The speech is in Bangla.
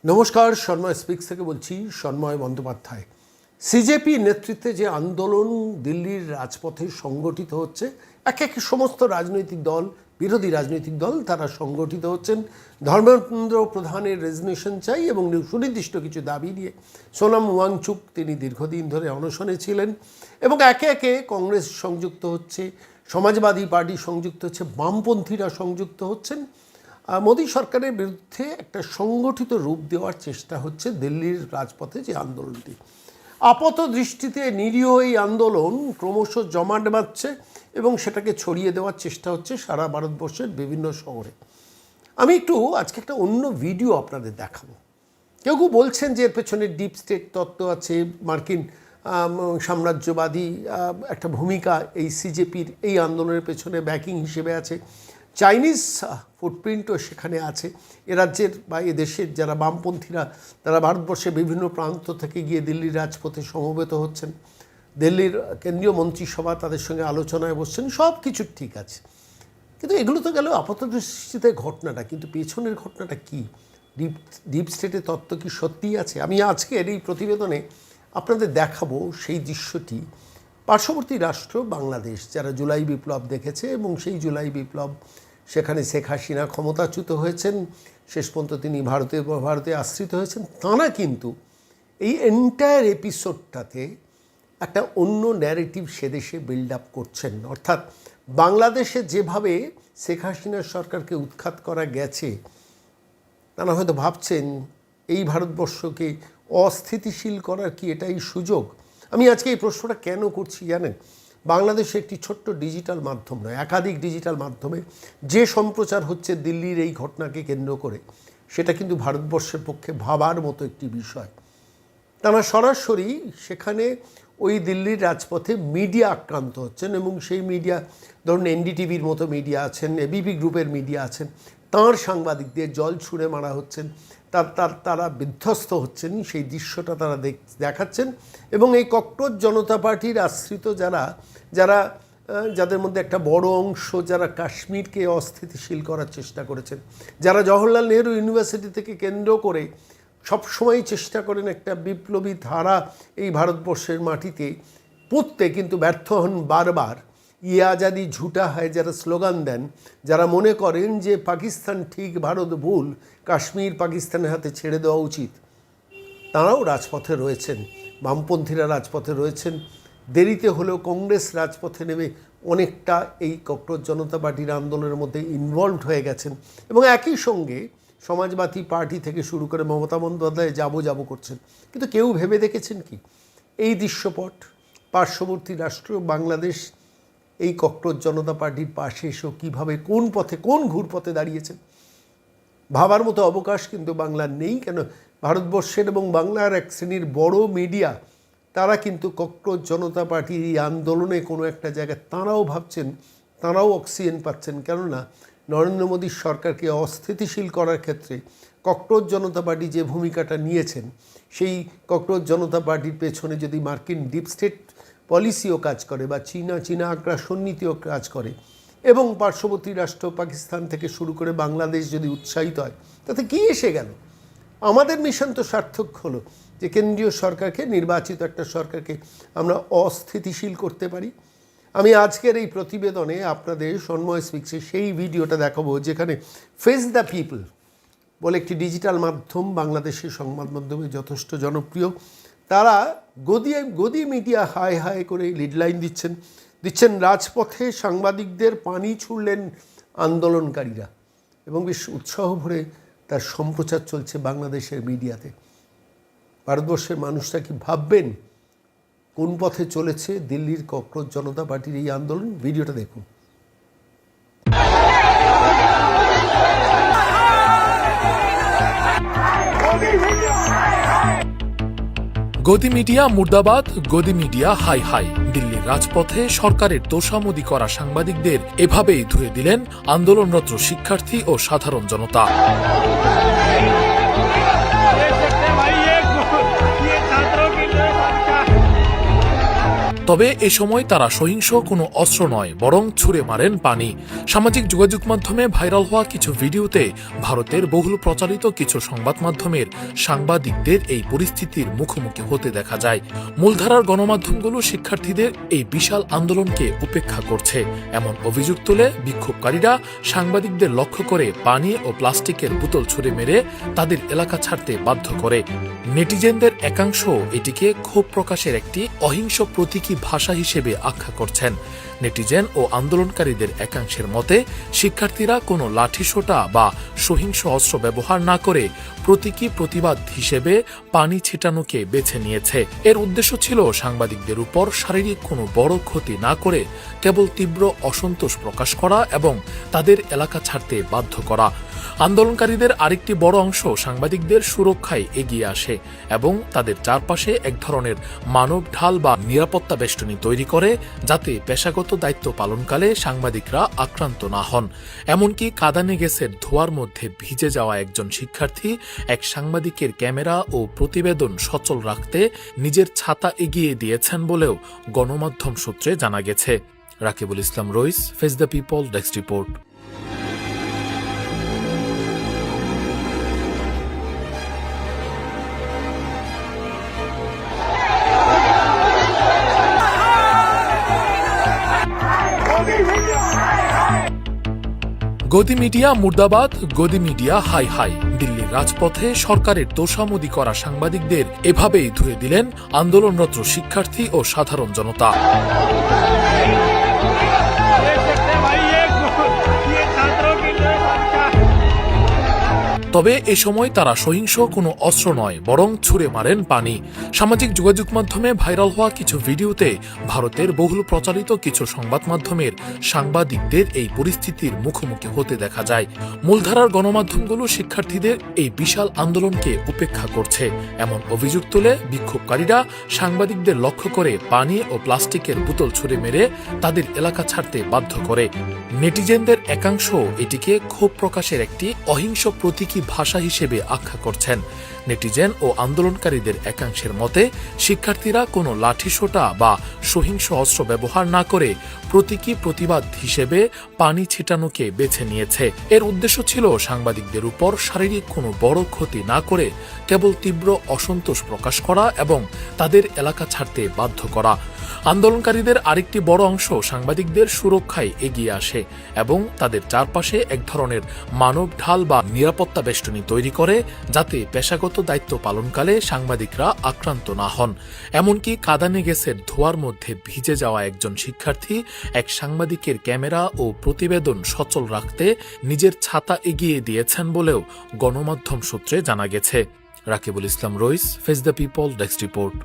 নমস্কার, সন্ময় স্পিক্স থেকে বলছি। সন্ময় বন্দ্যোপাধ্যায়। সিজেপি নেতৃত্বে যে আন্দোলন দিল্লির রাজপথে সংগঠিত হচ্ছে, একে একে সমস্ত রাজনৈতিক দল, বিরোধী রাজনৈতিক দল তারা সংগঠিত হচ্ছেন ধর্মেন্দ্র প্রধানের রেজিগনেশন চাই এবং সুনির্দিষ্ট কিছু দাবি নিয়ে। সোনাম ওয়াংচুক তিনি দীর্ঘদিন ধরে অনশনে ছিলেন এবং একে একে কংগ্রেস সংযুক্ত হচ্ছে, সমাজবাদী পার্টি সংযুক্ত হচ্ছে, বামপন্থীরা সংযুক্ত হচ্ছেন। মোদী সরকারের বিরুদ্ধে একটা সংগঠিত রূপ দেওয়ার চেষ্টা হচ্ছে দিল্লির রাজপথে যে আন্দোলনটি। আপাত দৃষ্টিতে নিরীহ এই আন্দোলন ক্রমশ জমাট বাঁধছে এবং সেটাকে ছড়িয়ে দেওয়ার চেষ্টা হচ্ছে সারা ভারতবর্ষের বিভিন্ন শহরে। আমি একটু আজকে একটা অন্য ভিডিও আপনাদের দেখাবো। কেউ কেউ বলছেন যে এর পেছনে ডিপ স্টেট তত্ত্ব আছে, মার্কিন সাম্রাজ্যবাদী একটা ভূমিকা এই সিজেপির এই আন্দোলনের পেছনে ব্যাকিং হিসেবে আছে, চাইনিজ ফুটপ্রিন্টও সেখানে আছে। এ রাজ্যের বা এ দেশের যারা বামপন্থীরা তারা ভারতবর্ষের বিভিন্ন প্রান্ত থেকে গিয়ে দিল্লির রাজপথে সমবেত হচ্ছেন, দিল্লির কেন্দ্রীয় মন্ত্রিসভা তাদের সঙ্গে আলোচনায় বসছেন, সব কিছু ঠিক আছে। কিন্তু এগুলো তো গেল আপাতদৃষ্টিতে ঘটনাটা, কিন্তু পেছনের ঘটনাটা কি? ডিপ স্টেটের তত্ত্ব কি সত্যিই আছে? আমি আজকের এই প্রতিবেদনে আপনাদের দেখাবো সেই দৃশ্যটি। পার্শ্ববর্তী রাষ্ট্র বাংলাদেশ, যারা জুলাই বিপ্লব দেখেছে এবং সেই বিপ্লব সেখানে শেখ হাসিনা ক্ষমতাচ্যুত হয়েছেন, শেষ পর্যন্ত তিনি ভারতে আশ্রিত হয়েছেন, তাঁরা কিন্তু এই এন্টায়ার এপিসোডটাতে একটা অন্য ন্যারেটিভ সেদেশে বিল্ড আপ করছেন। অর্থাৎ বাংলাদেশে যেভাবে শেখ হাসিনার সরকারকে উৎখাত করা গেছে, তারা হয়তো ভাবছেন এই ভারতবর্ষকে অস্থিতিশীল করার কি এটাই সুযোগ? আমি আজকে এই প্রশ্নটা কেন করছি জানেন? বাংলাদেশে একটি ছোট্ট ডিজিটাল মাধ্যম নয়, একাধিক ডিজিটাল মাধ্যমে যে সম্প্রচার হচ্ছে দিল্লির এই ঘটনাকে কেন্দ্র করে, সেটা কিন্তু ভারতবর্ষের পক্ষে ভাবার মতো একটি বিষয়। তারা সরাসরি সেখানে ওই দিল্লির রাজপথে মিডিয়া আক্রান্ত হচ্ছেন এবং সেই মিডিয়া, ধরুন এনডিটিভির মতো মিডিয়া আছেন, এবিপি গ্রুপের মিডিয়া আছেন, তাঁর সাংবাদিকদের জল ছুঁড়ে মারা হচ্ছেন, তারা বিধ্বস্ত হচ্ছেন, সেই দৃশ্যটা তারা দেখাচ্ছেন। এবং এই ককরোচ জনতা পার্টির আশ্রিত যাদের মধ্যে একটা বড় অংশ যারা কাশ্মীরকে অস্থিতিশীল করার চেষ্টা করেছেন, যারা জওহরলাল নেহরু ইউনিভার্সিটি থেকে কেন্দ্র করে সবসময় চেষ্টা করেন একটা বিপ্লবী ধারা এই ভারতবর্ষের মাটিতে পুঁততে, কিন্তু ব্যর্থ হন বারবার। ইয়ে আজাদি ঝুটা হয় যারা স্লোগান দেন, যারা মনে করেন যে পাকিস্তান ঠিক ভারত ভুল, কাশ্মীর পাকিস্তানের হাতে ছেড়ে দেওয়া উচিত, তারাও রাজপথে রয়েছেন, বামপন্থীরা রাজপথে রয়েছেন। দেরিতে হলেও কংগ্রেস রাজপথে নেমে অনেকটা এই ককরোচ জনতা পার্টির আন্দোলনের মধ্যে ইনভলভড হয়ে গেছেন এবং একই সঙ্গে সমাজবাদী পার্টি থেকে শুরু করে মমতা বন্দ্যোপাধ্যায় যাবো করছেন। কিন্তু কেউ ভেবে দেখেছেন কি এই দৃশ্যপট পার্শ্ববর্তী রাষ্ট্র বাংলাদেশ এই ককরোচ জনতা পার্টির পাশে এসেও কীভাবে, কোন পথে, কোন ঘুরপথে দাঁড়িয়েছেন? ভাবার মতো অবকাশ কিন্তু বাংলার নেই। কেন, ভারতবর্ষের এবং বাংলার এক শ্রেণীর বড় মিডিয়া তারা কিন্তু ককরোচ জনতা পার্টির এই আন্দোলনে কোনো একটা জায়গায় তাঁরাও ভাবছেন, তাঁরাও অক্সিজেন পাচ্ছেন। কেননা নরেন্দ্র মোদীর সরকারকে অস্থিতিশীল করার ক্ষেত্রে ককরোচ জনতা পার্টি যে ভূমিকাটা নিয়েছেন, সেই ককরোচ জনতা পার্টির পেছনে যদি মার্কিন ডিপ স্টেট পলিসিও কাজ করে বা চীনা আগ্রাসন নীতিও কাজ করে এবং পার্শ্ববর্তী রাষ্ট্র পাকিস্তান থেকে শুরু করে বাংলাদেশ যদি উৎসাহিত হয়, তাতে কি এসে গেল? আমাদের মিশন তো সার্থক হলো যে কেন্দ্রীয় সরকারকে, নির্বাচিত একটা সরকারকে আমরা অস্থিতিশীল করতে পারি। আমি আজকের এই প্রতিবেদনে আপনাদের সন্ময় স্পিক্সে সেই ভিডিওটা দেখাবো যেখানে ফেস দ্য পিপল বলে একটি ডিজিটাল মাধ্যম বাংলাদেশের সংবাদ মাধ্যমে যথেষ্ট জনপ্রিয়, তারা গদি মিডিয়া হাই করে লিডলাইন দিচ্ছেন রাজপথে সাংবাদিকদের পানি ছুড়লেন আন্দোলনকারীরা এবং বেশ উৎসাহ ভরে তার সম্প্রচার চলছে বাংলাদেশের মিডিয়াতে। ভারতবর্ষের মানুষরা কি ভাববেন কোন পথে চলেছে দিল্লির ককরোচ জনতা পার্টির এই আন্দোলন? ভিডিওটা দেখুন। গদি মিডিয়া মুর্দাবাদ, গদি মিডিয়া হাই হাই। দিল্লির রাজপথে সরকারের তোষামোদি করা সাংবাদিকদের এভাবেই ধুয়ে দিলেন আন্দোলনরত শিক্ষার্থী ও সাধারণ জনতা। তবে এ সময় তারা সহিংস কোনো অস্ত্র নয়, বরং ছুড়ে মারেন পানি। সামাজিক যোগাযোগ মাধ্যমে ভাইরাল হওয়া কিছু ভিডিওতে ভারতের বহুল প্রচারিত কিছু সংবাদ মাধ্যমের সাংবাদিকদের এই পরিস্থিতির মুখোমুখি হতে দেখা যায়। মূলধারার গণমাধ্যমগুলো শিক্ষার্থীদের এই বিশাল আন্দোলনকে উপেক্ষা করছে এমন অভিযোগ তুলে বিক্ষোভকারীরা সাংবাদিকদের লক্ষ্য করে পানি ও প্লাস্টিকের বোতল ছুড়ে মেরে তাদের এলাকা ছাড়তে বাধ্য করে। নেটিজেনদের একাংশ এটিকে ক্ষোভ প্রকাশের একটি অহিংস প্রতীকী ভাষা হিসেবে আখ্যা করছেন। নেটিজেন ও আন্দোলনকারীদের একাংশের মতে শিক্ষার্থীরা কোনো লাঠিসোঁটা বা সহিংস অস্ত্র ব্যবহার না করে প্রতীকী প্রতিবাদ হিসেবে পানি ছিটানোকে বেছে নিয়েছে। এর উদ্দেশ্য ছিল সাংবাদিকদের উপর শারীরিক কোনো বড় ক্ষতি না করে কেবল তীব্র অসন্তোষ প্রকাশ করা এবং তাদের এলাকা ছাড়তে বাধ্য করা। আন্দোলনকারীদের আরেকটি বড় অংশ সাংবাদিকদের সুরক্ষায় এগিয়ে আসে এবং তাদের চারপাশে এক ধরনের মানব ঢাল বা নিরাপত্তা বেষ্টনী তৈরি করে, যাতে পেশাগত দায়িত্ব পালনকালে সাংবাদিকরা আক্রান্ত না হন। এমনকি কাঁদানে গ্যাসের ধোঁয়ার মধ্যে ভিজে যাওয়া একজন শিক্ষার্থী এক সাংবাদিকের ক্যামেরা ও প্রতিবেদন সচল রাখতে নিজের ছাতা এগিয়ে দিয়েছেন বলেও গণমাধ্যম সূত্রে জানা গেছে। Rakibul Islam Rais, face the people, desk report. গদি মিডিয়া মুর্দাবাদ, গদি মিডিয়া হাই হাই। দিল্লির রাজপথে সরকারের তোষামোদি করা সাংবাদিকদের এভাবেই ধুয়ে দিলেন আন্দোলনরত শিক্ষার্থী ও সাধারণ জনতা। তবে এ সময় তারা সহিংস কোনো অস্ত্র নয়, বরং ছুড়ে মারেন পানি। সামাজিক যোগাযোগ মাধ্যমে ভাইরাল হওয়া কিছু ভিডিওতে ভারতের বহুল প্রচারিত কিছু সংবাদ মাধ্যমের সাংবাদিকদের এই পরিস্থিতির মুখোমুখি হতে দেখা যায়। মূলধারার গণমাধ্যমগুলো শিক্ষার্থীদের এই বিশাল আন্দোলনকে উপেক্ষা করছে এমন অভিযোগ তুলে বিক্ষোভকারীরা সাংবাদিকদের লক্ষ্য করে পানি ও প্লাস্টিকের বোতল ছুড়ে মেরে তাদের এলাকা ছাড়তে বাধ্য করে। নেটিজেনদের একাংশ এটিকে ক্ষোভ প্রকাশের একটি অহিংস প্রতীকী ভাষা হিসেবে আখ্যা করছেন। নেটিজেন ও আন্দোলনকারীদের একাংশের মতে শিক্ষার্থীরা কোনো লাঠিসোঁটা বা সহিংস অস্ত্র ব্যবহার না করে প্রতীকী প্রতিবাদ হিসেবে পানি ছিটানোকে বেছে নিয়েছে। এর উদ্দেশ্য ছিল সাংবাদিকদের উপর শারীরিক কোনো বড় ক্ষতি না করে কেবল তীব্র অসন্তোষ প্রকাশ করা এবং তাদের এলাকা ছাড়তে বাধ্য করা। আন্দোলনকারীদের আরেকটি বড় অংশ সাংবাদিকদের সুরক্ষায় এগিয়ে আসে এবং তাদের চারপাশে এক ধরনের মানব ঢাল বা নিরাপত্তা বেষ্টনী তৈরি করে, যাতে পেশাগত দায়িত্ব পালনকালে সাংবাদিকরা আক্রান্ত না হন। এমনকি কাঁদানে গ্যাসের ধোঁয়ার মধ্যে ভিজে যাওয়া একজন শিক্ষার্থী এক সাংবাদিকের ক্যামেরা ও প্রতিবেদন সচল রাখতে নিজের ছাতা এগিয়ে দিয়েছেন বলেও গণমাধ্যম সূত্রে জানা গেছে। Rakibul Islam Rais, face the people, desk report.